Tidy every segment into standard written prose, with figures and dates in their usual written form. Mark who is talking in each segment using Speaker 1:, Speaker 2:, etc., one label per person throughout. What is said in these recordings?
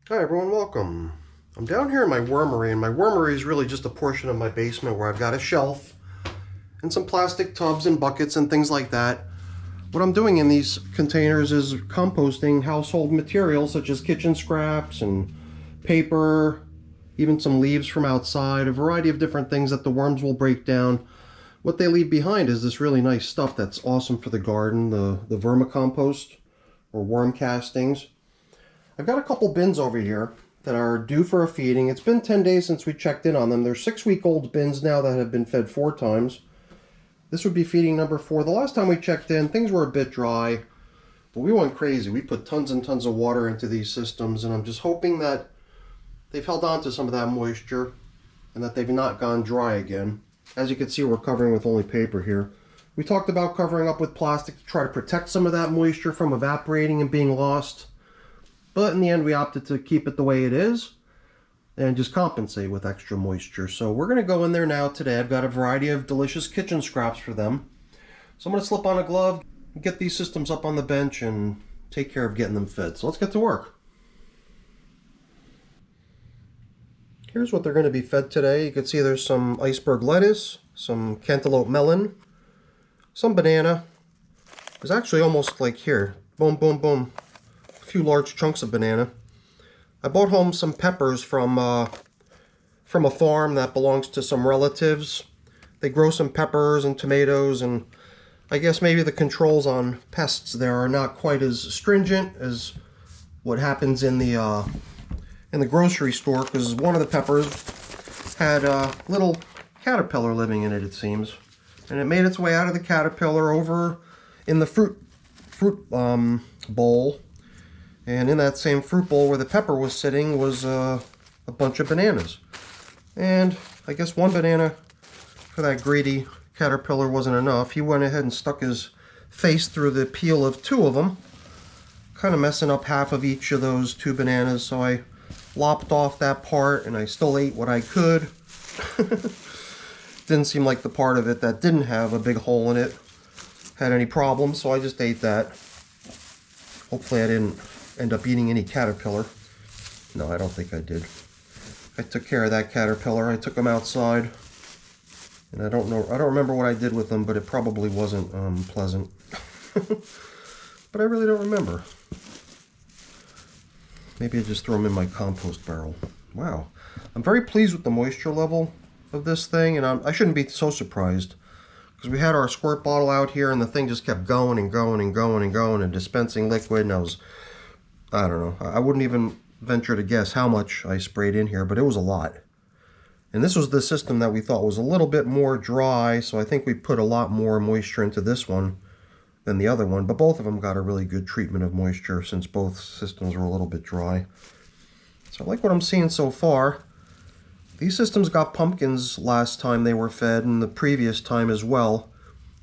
Speaker 1: Hi everyone, welcome. I'm down here in my wormery, and my wormery is really just a portion of my basement where I've got a shelf and some plastic tubs and buckets and things like that. What I'm doing in these containers is composting household materials such as kitchen scraps and paper, even some leaves from outside, a variety of different things that the worms will break down. What they leave behind is this really nice stuff that's awesome for the garden, the vermicompost or worm castings. I've got a couple bins over here that are due for a feeding. It's been 10 days since we checked in on them. They're 6-week-old bins now that have been fed 4 times. This would be feeding number 4. The last time we checked in, things were a bit dry, but we went crazy. We put tons and tons of water into these systems, and I'm just hoping that they've held on to some of that moisture and that they've not gone dry again. As you can see, we're covering with only paper here. We talked about covering up with plastic to try to protect some of that moisture from evaporating and being lost. But in the end, we opted to keep it the way it is and just compensate with extra moisture. So we're going to go in there now today. I've got a variety of delicious kitchen scraps for them. So I'm going to slip on a glove, get these systems up on the bench, and take care of getting them fed. So let's get to work. Here's what they're going to be fed today. You can see there's some iceberg lettuce, some cantaloupe melon, some banana. There's actually almost like here, boom, boom, boom. Few large chunks of banana. I brought home some peppers from a farm that belongs to some relatives. They grow some peppers and tomatoes, and I guess maybe the controls on pests there are not quite as stringent as what happens in the grocery store, because one of the peppers had a little caterpillar living in it, it seems, and it made its way out of the caterpillar over in the fruit bowl. And in that same fruit bowl where the pepper was sitting was a bunch of bananas. And I guess one banana for that greedy caterpillar wasn't enough. He went ahead and stuck his face through the peel of 2 of them, kind of messing up half of each of those 2 bananas. So I lopped off that part, and I still ate what I could. Didn't seem like the part of it that didn't have a big hole in it had any problems, so I just ate that. Hopefully I didn't end up eating any caterpillar. No, I don't think I did. I took care of that caterpillar. I took him outside, and I don't remember what I did with them, but it probably wasn't pleasant. But I really don't remember. Maybe I just threw them in my compost barrel. Wow. I'm very pleased with the moisture level of this thing, and I shouldn't be so surprised, because we had our squirt bottle out here, and the thing just kept going and going and going and going and dispensing liquid, and I don't know. I wouldn't even venture to guess how much I sprayed in here, but it was a lot. And this was the system that we thought was a little bit more dry, so I think we put a lot more moisture into this one than the other one. But both of them got a really good treatment of moisture since both systems were a little bit dry. So I like what I'm seeing so far. These systems got pumpkins last time they were fed, and the previous time as well.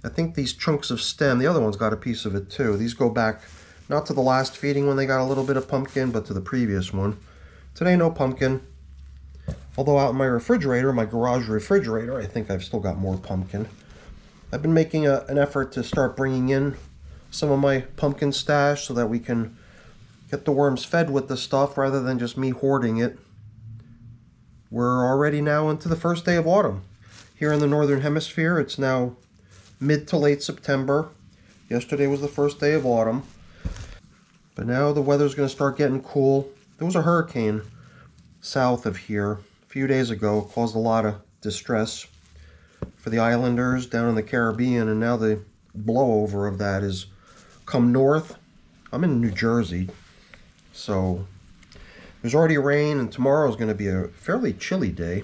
Speaker 1: I think these chunks of stem, the other one's got a piece of it too. These go back not to the last feeding when they got a little bit of pumpkin, but to the previous one. Today, no pumpkin. Although out in my refrigerator, my garage refrigerator, I think I've still got more pumpkin. I've been making an effort to start bringing in some of my pumpkin stash so that we can get the worms fed with the stuff rather than just me hoarding it. We're already now into the first day of autumn. Here in the Northern Hemisphere, it's now mid to late September. Yesterday was the first day of autumn. But now the weather's going to start getting cool. There was a hurricane south of here a few days ago. Caused a lot of distress for the islanders down in the Caribbean, and now the blowover of that has come north. I'm in New Jersey, so there's already rain, and tomorrow is going to be a fairly chilly day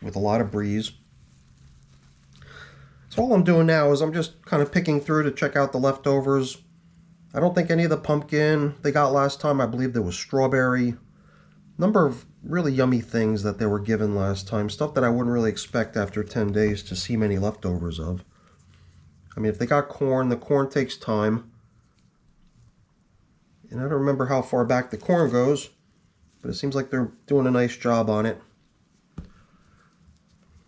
Speaker 1: with a lot of breeze. So all I'm doing now is I'm just kind of picking through to check out the leftovers. I don't think any of the pumpkin they got last time, I believe there was strawberry. Number of really yummy things that they were given last time. Stuff that I wouldn't really expect after 10 days to see many leftovers of. I mean, if they got corn, the corn takes time. And I don't remember how far back the corn goes, but it seems like they're doing a nice job on it.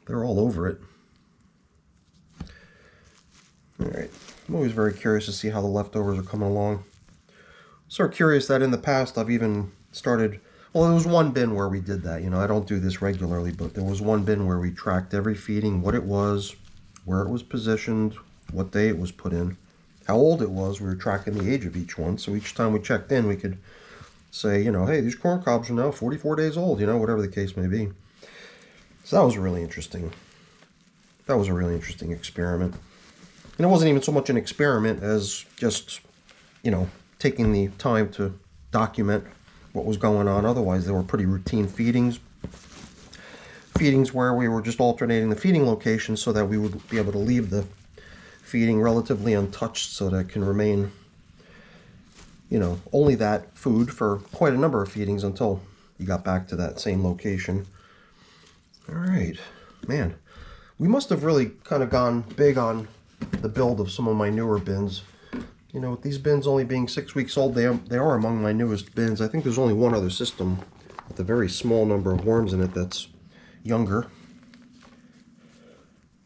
Speaker 1: They're all over it. Alright, I'm always very curious to see how the leftovers are coming along. Sort of curious that in the past I've even started Well, there was one bin where we did that. You know, I don't do this regularly, but there was one bin where we tracked every feeding, what it was, where it was positioned, what day it was put in, how old it was. We were tracking the age of each one. So each time we checked in, we could say, you know, hey, these corn cobs are now 44 days old, you know, whatever the case may be. So that was really interesting. That was a really interesting experiment. And it wasn't even so much an experiment as just, you know, taking the time to document what was going on. Otherwise, they were pretty routine feedings. Feedings where we were just alternating the feeding locations so that we would be able to leave the feeding relatively untouched so that it can remain, you know, only that food for quite a number of feedings until you got back to that same location. All right, man. We must have really kind of gone big on the build of some of my newer bins. You know, with these bins only being 6 weeks old, they are among my newest bins. I think there's only one other system with a very small number of worms in it that's younger.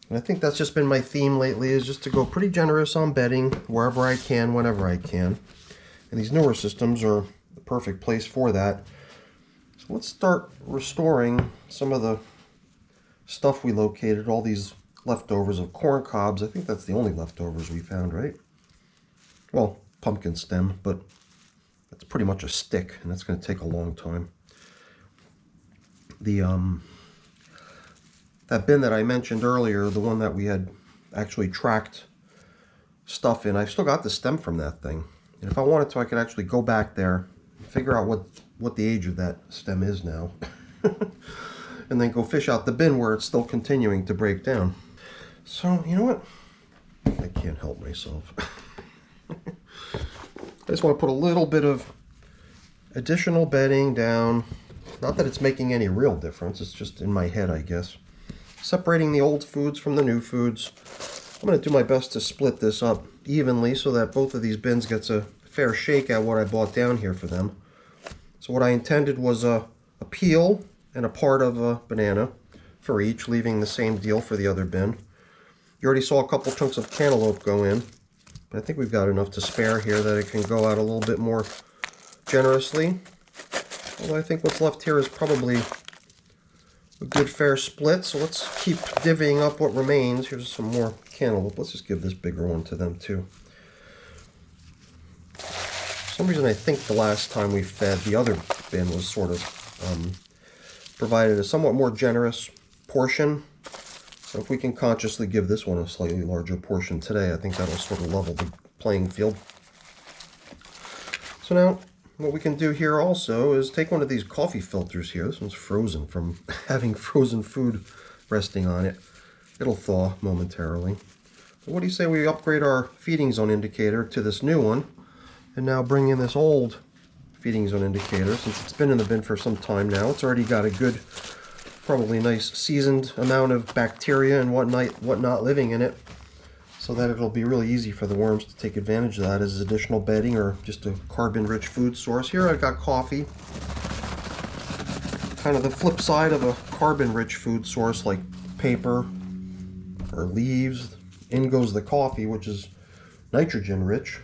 Speaker 1: And I think that's just been my theme lately, is just to go pretty generous on bedding wherever I can, whenever I can. And these newer systems are the perfect place for that. So let's start restoring some of the stuff we located, all these leftovers of corn cobs. I think that's the only leftovers we found, right? Well, pumpkin stem, but that's pretty much a stick, and that's going to take a long time. The that bin that I mentioned earlier, the one that we had actually tracked stuff in, I've still got the stem from that thing. And if I wanted to, I could actually go back there and figure out what the age of that stem is now. And then go fish out the bin where it's still continuing to break down. So, you know what? I can't help myself. I just want to put a little bit of additional bedding down. Not that it's making any real difference, it's just in my head, I guess. Separating the old foods from the new foods. I'm going to do my best to split this up evenly so that both of these bins gets a fair shake at what I bought down here for them. So what I intended was a peel and a part of a banana for each, leaving the same deal for the other bin. You already saw a couple chunks of cantaloupe go in, but I think we've got enough to spare here that it can go out a little bit more generously. Although I think what's left here is probably a good fair split, so let's keep divvying up what remains. Here's some more cantaloupe. Let's just give this bigger one to them too. For some reason I think the last time we fed, the other bin was sort of provided a somewhat more generous portion. So if we can consciously give this one a slightly larger portion today, I think that'll sort of level the playing field. So now what we can do here also is take one of these coffee filters here. This one's frozen from having frozen food resting on it. It'll thaw momentarily. But what do you say we upgrade our feeding zone indicator to this new one and now bring in this old feeding zone indicator, since it's been in the bin for some time now. It's already got a good, probably nice seasoned amount of bacteria and whatnot living in it, so that it'll be really easy for the worms to take advantage of that as additional bedding or just a carbon-rich food source. Here I've got coffee, kind of the flip side of a carbon-rich food source like paper or leaves. In goes the coffee, which is nitrogen-rich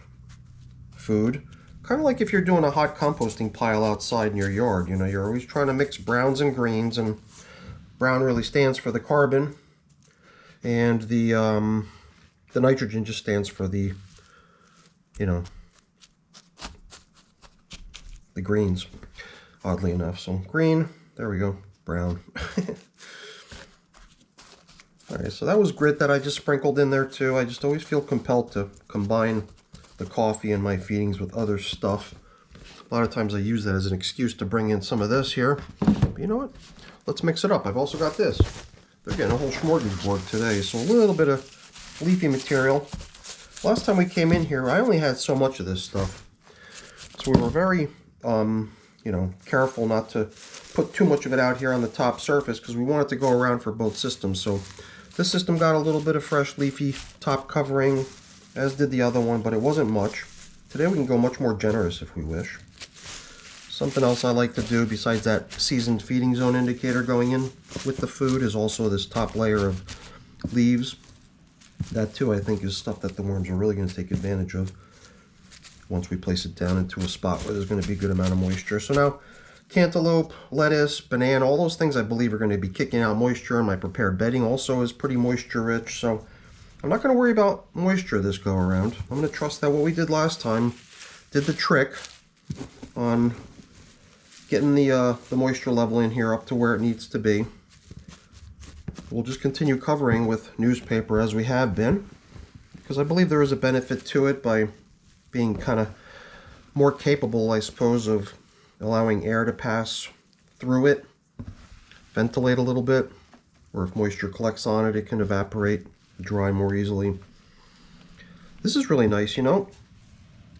Speaker 1: food. Kind of like if you're doing a hot composting pile outside in your yard. You know, you're always trying to mix browns and greens, and brown really stands for the carbon, and the nitrogen just stands for the, you know, the greens, oddly enough. So green, there we go, brown. All right, so that was grit that I just sprinkled in there too. I just always feel compelled to combine the coffee and my feedings with other stuff. A lot of times I use that as an excuse to bring in some of this here. But you know what? Let's mix it up. I've also got this. They're getting a whole smorgasbord today, so a little bit of leafy material. Last time we came in here, I only had so much of this stuff. So we were very, you know, careful not to put too much of it out here on the top surface because we want it to go around for both systems. So this system got a little bit of fresh leafy top covering, as did the other one, but it wasn't much. Today we can go much more generous if we wish. Something else I like to do besides that seasoned feeding zone indicator going in with the food is also this top layer of leaves. That too I think is stuff that the worms are really going to take advantage of once we place it down into a spot where there's going to be a good amount of moisture. So now cantaloupe, lettuce, banana, all those things I believe are going to be kicking out moisture, and my prepared bedding also is pretty moisture rich, so I'm not going to worry about moisture this go around. I'm going to trust that what we did last time did the trick on getting the moisture level in here up to where it needs to be. We'll just continue covering with newspaper as we have been, because I believe there is a benefit to it by being kind of more capable, I suppose, of allowing air to pass through it, ventilate a little bit, or if moisture collects on it, it can evaporate, dry more easily. This is really nice, you know.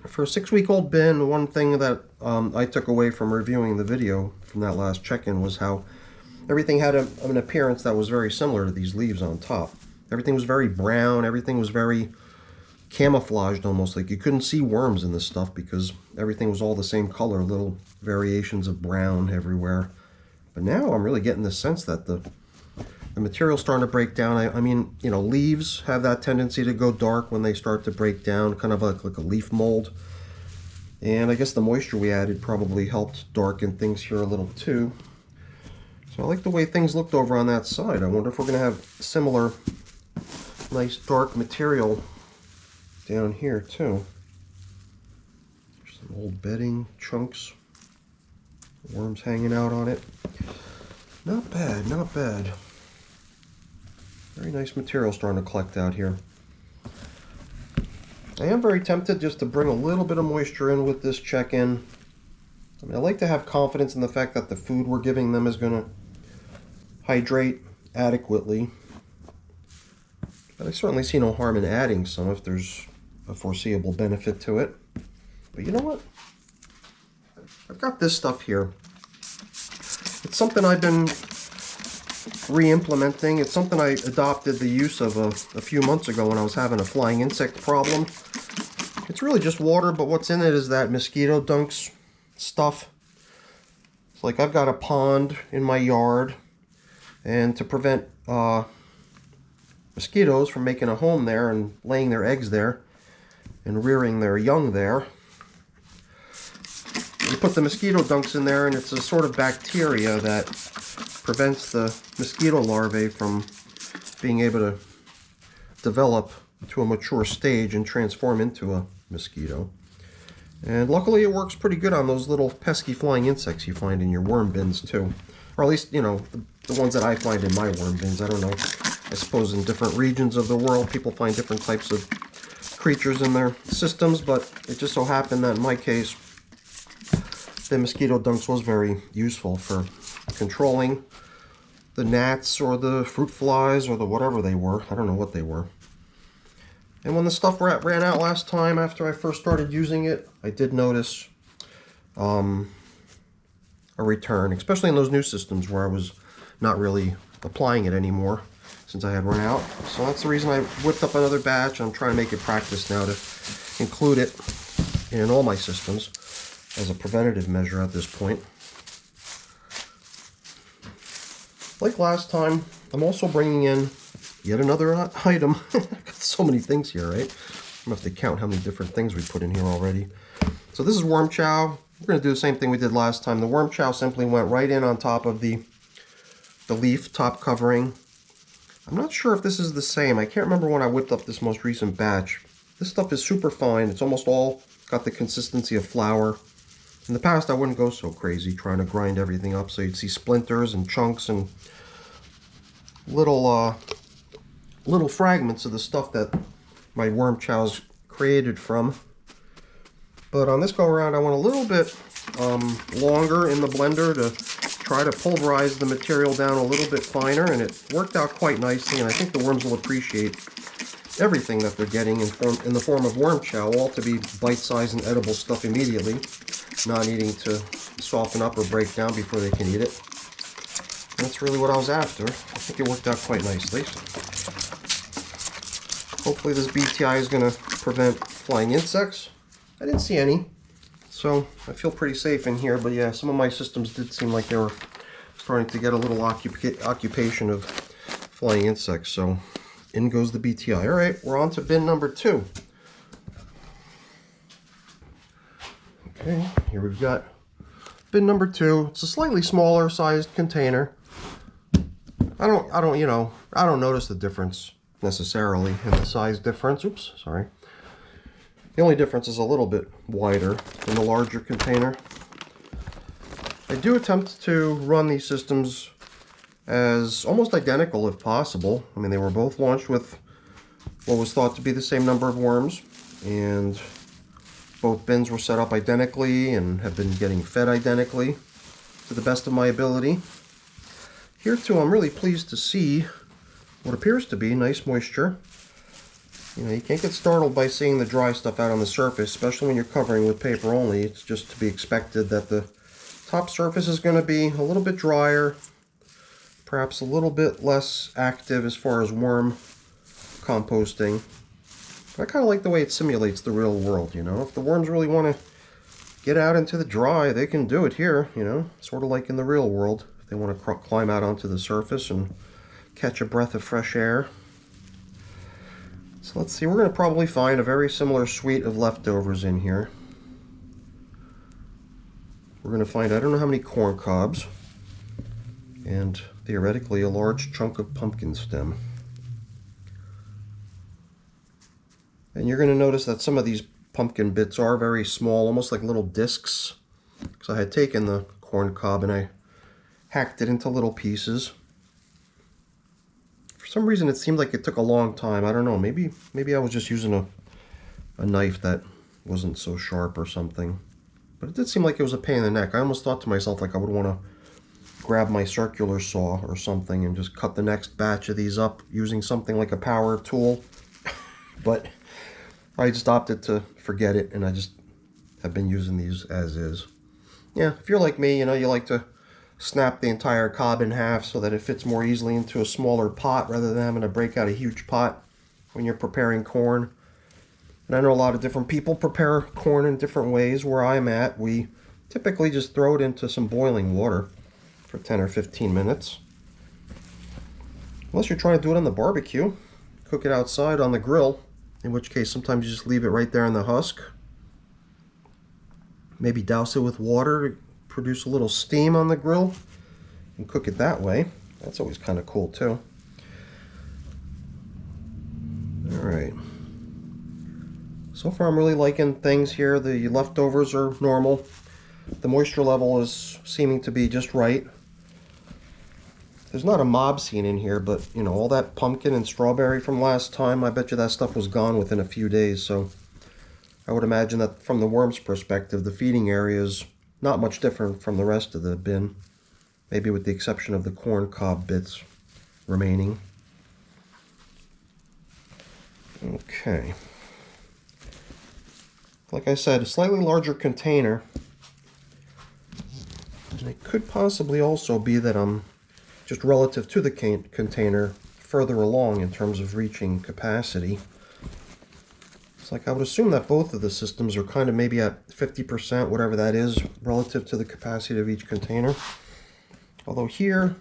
Speaker 1: For a 6-week-old bin, one thing that I took away from reviewing the video from that last check-in was how everything had an appearance that was very similar to these leaves on top. Everything was very brown, everything was very camouflaged almost, like you couldn't see worms in this stuff because everything was all the same color, little variations of brown everywhere. But now I'm really getting the sense that the material's starting to break down. I mean, you know, leaves have that tendency to go dark when they start to break down, kind of like a leaf mold. And I guess the moisture we added probably helped darken things here a little too. So I like the way things looked over on that side. I wonder if we're going to have similar nice dark material down here too. There's some old bedding chunks, worms hanging out on it. Not bad, not bad. Very nice material starting to collect out here. I am very tempted just to bring a little bit of moisture in with this check-in. I mean, I like to have confidence in the fact that the food we're giving them is going to hydrate adequately. But I certainly see no harm in adding some if there's a foreseeable benefit to it. But you know what? I've got this stuff here. It's something I've been re-implementing. It's something I adopted the use of a few months ago when I was having a flying insect problem. It's really just water, but what's in it is that mosquito dunks stuff. It's like I've got a pond in my yard, and to prevent mosquitoes from making a home there and laying their eggs there and rearing their young there, you put the mosquito dunks in there, and it's a sort of bacteria that prevents the mosquito larvae from being able to develop to a mature stage and transform into a mosquito. And luckily it works pretty good on those little pesky flying insects you find in your worm bins too. Or at least, you know, the ones that I find in my worm bins. I don't know. I suppose in different regions of the world people find different types of creatures in their systems, but it just so happened that in my case the mosquito dunks was very useful for controlling the gnats or the fruit flies or the whatever they were. I don't know what they were. And when the stuff ran out last time after I first started using it, I did notice a return, especially in those new systems where I was not really applying it anymore since I had run out. So that's the reason I whipped up another batch. I'm trying to make it practice now to include it in all my systems as a preventative measure at this point. Like last time, I'm also bringing in yet another item. I've got so many things here, right? I'm going to have to count how many different things we put in here already. So this is worm chow. We're going to do the same thing we did last time. The worm chow simply went right in on top of the leaf top covering. I'm not sure if this is the same. I can't remember when I whipped up this most recent batch. This stuff is super fine. It's almost all got the consistency of flour. In the past, I wouldn't go so crazy trying to grind everything up, so you'd see splinters and chunks and little fragments of the stuff that my worm chow's created from. But on this go around, I went a little bit longer in the blender to try to pulverize the material down a little bit finer, and it worked out quite nicely, and I think the worms will appreciate everything that they're getting in the form of worm chow, all to be bite-sized and edible stuff immediately, not needing to soften up or break down before they can eat it. And that's really what I was after. I think it worked out quite nicely. Hopefully this BTI is going to prevent flying insects. I didn't see any, so I feel pretty safe in here. But yeah, some of my systems did seem like they were starting to get a little occupation of flying insects. So in goes the BTI. All right, we're on to bin number 2. Okay, here we've got bin number 2. It's a slightly smaller sized container. I don't notice the difference necessarily in the size difference. Oops, sorry. The only difference is a little bit wider than the larger container. I do attempt to run these systems as almost identical if possible. I mean, they were both launched with what was thought to be the same number of worms, and both bins were set up identically and have been getting fed identically to the best of my ability. Here too, I'm really pleased to see what appears to be nice moisture. You know, you can't get startled by seeing the dry stuff out on the surface, especially when you're covering with paper only. It's just to be expected that the top surface is going to be a little bit drier, perhaps a little bit less active as far as worm composting. But I kind of like the way it simulates the real world, you know. If the worms really want to get out into the dry, they can do it here, you know, sort of like in the real world. If they want to climb out onto the surface and catch a breath of fresh air. So let's see, we're going to probably find a very similar suite of leftovers in here. We're going to find, I don't know how many corn cobs, and theoretically a large chunk of pumpkin stem. And you're going to notice that some of these pumpkin bits are very small, almost like little discs. Because I had taken the corn cob and I hacked it into little pieces. For some reason it seemed like it took a long time. I don't know, maybe I was just using a knife that wasn't so sharp or something. But it did seem like it was a pain in the neck. I almost thought to myself like I would want to grab my circular saw or something and just cut the next batch of these up using something like a power tool. But I just opted to forget it, and I just have been using these as is. Yeah, if you're like me, you know, you like to snap the entire cob in half so that it fits more easily into a smaller pot rather than having to break out a huge pot when you're preparing corn. And I know a lot of different people prepare corn in different ways. Where I'm at, we typically just throw it into some boiling water for 10 or 15 minutes. Unless you're trying to do it on the barbecue, cook it outside on the grill, in which case sometimes you just leave it right there in the husk. Maybe douse it with water to produce a little steam on the grill and cook it that way. That's always kind of cool too. Alright. So far I'm really liking things here. The leftovers are normal. The moisture level is seeming to be just right. There's not a mob scene in here, but you know, all that pumpkin and strawberry from last time, I bet you that stuff was gone within a few days. So I would imagine that from the worm's perspective, the feeding area is not much different from the rest of the bin, maybe with the exception of the corn cob bits remaining. Okay. Like I said, a slightly larger container. And it could possibly also be that I'm just relative to the container further along in terms of reaching capacity. It's like I would assume that both of the systems are kind of maybe at 50%, whatever that is, relative to the capacity of each container. Although here,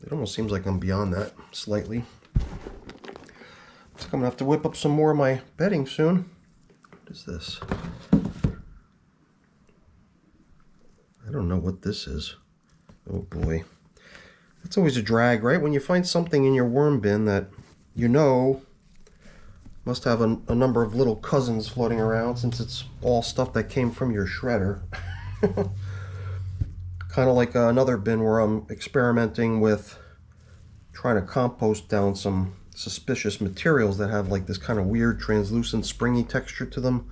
Speaker 1: it almost seems like I'm beyond that slightly. So I'm going to have to whip up some more of my bedding soon. What is this? I don't know what this is. Oh boy. It's always a drag, right? When you find something in your worm bin that you know must have a number of little cousins floating around, since it's all stuff that came from your shredder. Kind of like another bin where I'm experimenting with trying to compost down some suspicious materials that have like this kind of weird translucent springy texture to them.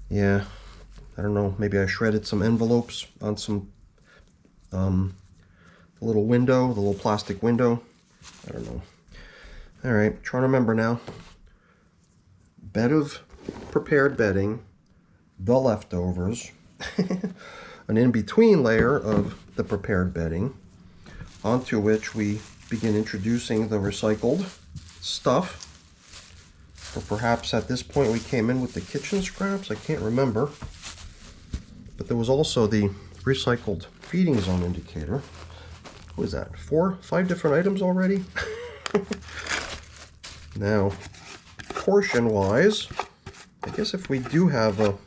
Speaker 1: Yeah, I don't know, maybe I shredded some envelopes on some the little window, the little plastic window. I don't know. Alright, trying to remember now. Bed of prepared bedding, the leftovers, an in-between layer of the prepared bedding, onto which we begin introducing the recycled stuff. Or perhaps at this point we came in with the kitchen scraps, I can't remember. But there was also the recycled feeding zone indicator. What is that, 5 different items already? Now, portion-wise, I guess if we do have a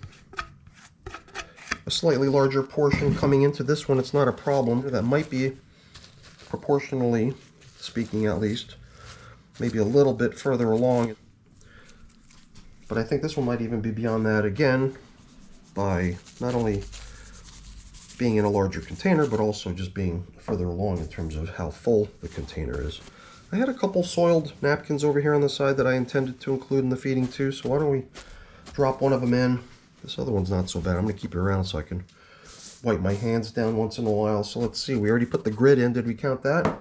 Speaker 1: a slightly larger portion coming into this one, it's not a problem. That might be, proportionally speaking at least, maybe a little bit further along. But I think this one might even be beyond that again, by not only being in a larger container, but also just being further along in terms of how full the container is. I had a couple soiled napkins over here on the side that I intended to include in the feeding too, so why don't we drop one of them in. This other one's not so bad. I'm going to keep it around so I can wipe my hands down once in a while. So let's see, we already put the grid in. Did we count that?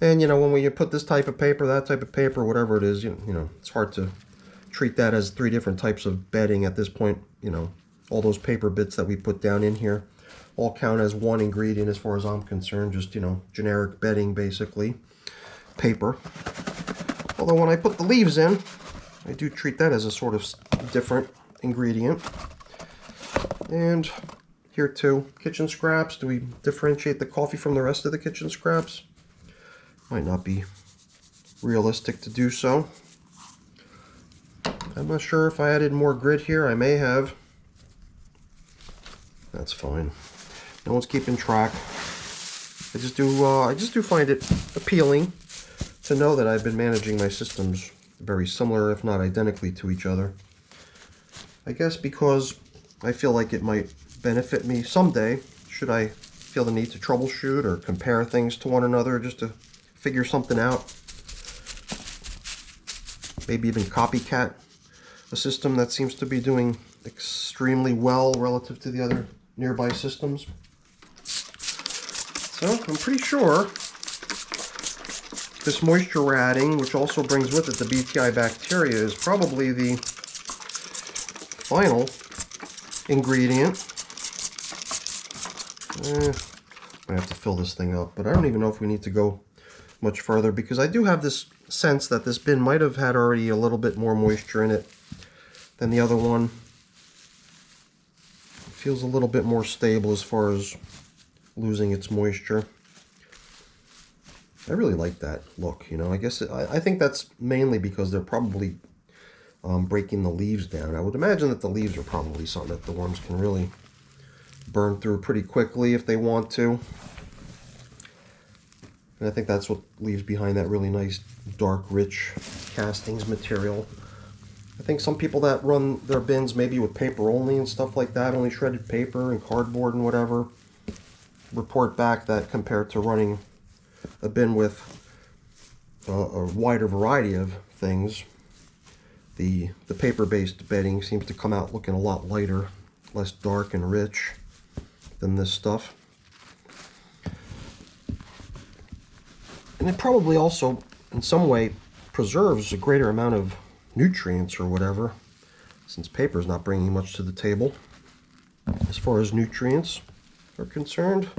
Speaker 1: And you know, when we put this type of paper, that type of paper, whatever it is, you know, it's hard to treat that as 3 different types of bedding at this point. You know, all those paper bits that we put down in here all count as one ingredient as far as I'm concerned. Just, you know, generic bedding, basically. Paper. Although when I put the leaves in, I do treat that as a sort of different ingredient. And here too, kitchen scraps. Do we differentiate the coffee from the rest of the kitchen scraps? Might not be realistic to do so. I'm not sure if I added more grid here. I may have. That's fine. No one's keeping track. I just do find it appealing to know that I've been managing my systems very similar, if not identically, to each other. I guess because I feel like it might benefit me someday, should I feel the need to troubleshoot or compare things to one another, just to figure something out. Maybe even copycat a system that seems to be doing extremely well relative to the other nearby systems. So I'm pretty sure this moisture we're adding, which also brings with it the BTI bacteria, is probably the final ingredient. I have to fill this thing up, but I don't even know if we need to go much further, because I do have this sense that this bin might have had already a little bit more moisture in it than the other one. It feels a little bit more stable as far as losing its moisture. I really like that look, you know. I guess I think that's mainly because they're probably breaking the leaves down. I would imagine that the leaves are probably something that the worms can really burn through pretty quickly if they want to. And I think that's what leaves behind that really nice, dark, rich castings material. I think some people that run their bins maybe with paper only and stuff like that, only shredded paper and cardboard and whatever, report back that compared to running a bin with a wider variety of things, the paper-based bedding seems to come out looking a lot lighter, less dark and rich than this stuff. And it probably also, in some way, preserves a greater amount of nutrients or whatever, since paper is not bringing much to the table as far as nutrients are concerned.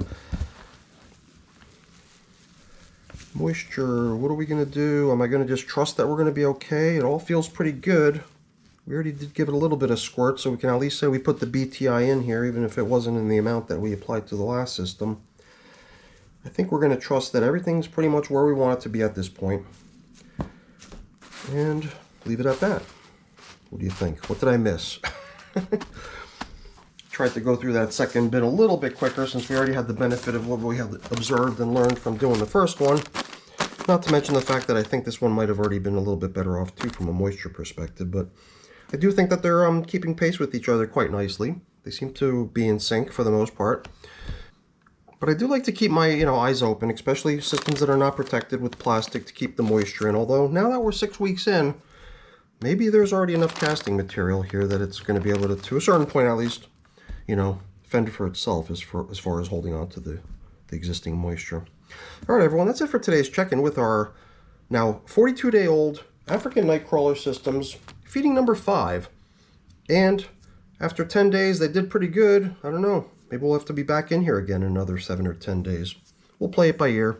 Speaker 1: Moisture, what are we going to do? Am I going to just trust that we're going to be okay? It all feels pretty good. We already did give it a little bit of squirt, so we can at least say we put the BTI in here, even if it wasn't in the amount that we applied to the last system. I think we're going to trust that everything's pretty much where we want it to be at this point. And leave it at that. What do you think? What did I miss? Tried to go through that second bit a little bit quicker since we already had the benefit of what we had observed and learned from doing the first one. Not to mention the fact that I think this one might have already been a little bit better off too from a moisture perspective, but I do think that they're keeping pace with each other quite nicely. They seem to be in sync for the most part. But I do like to keep my eyes open, especially systems that are not protected with plastic, to keep the moisture in. Although now that we're 6 weeks in, maybe there's already enough casting material here that it's going to be able to a certain point at least, fend for itself as far as holding on to the existing moisture. All right, everyone, that's it for today's check-in with our now 42-day-old African nightcrawler systems, feeding number 5. And after 10 days, they did pretty good. I don't know. Maybe we'll have to be back in here again in another 7 or 10 days. We'll play it by ear.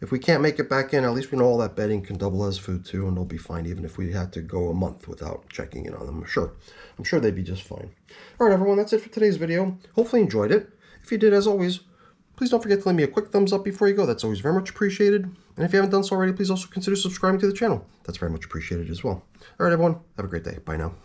Speaker 1: If we can't make it back in, at least we know all that bedding can double as food too, and they'll be fine even if we had to go a month without checking in on them. I'm sure they'd be just fine. All right, everyone, that's it for today's video. Hopefully you enjoyed it. If you did, as always, please don't forget to leave me a quick thumbs up before you go. That's always very much appreciated. And if you haven't done so already, please also consider subscribing to the channel. That's very much appreciated as well. All right, everyone, have a great day. Bye now.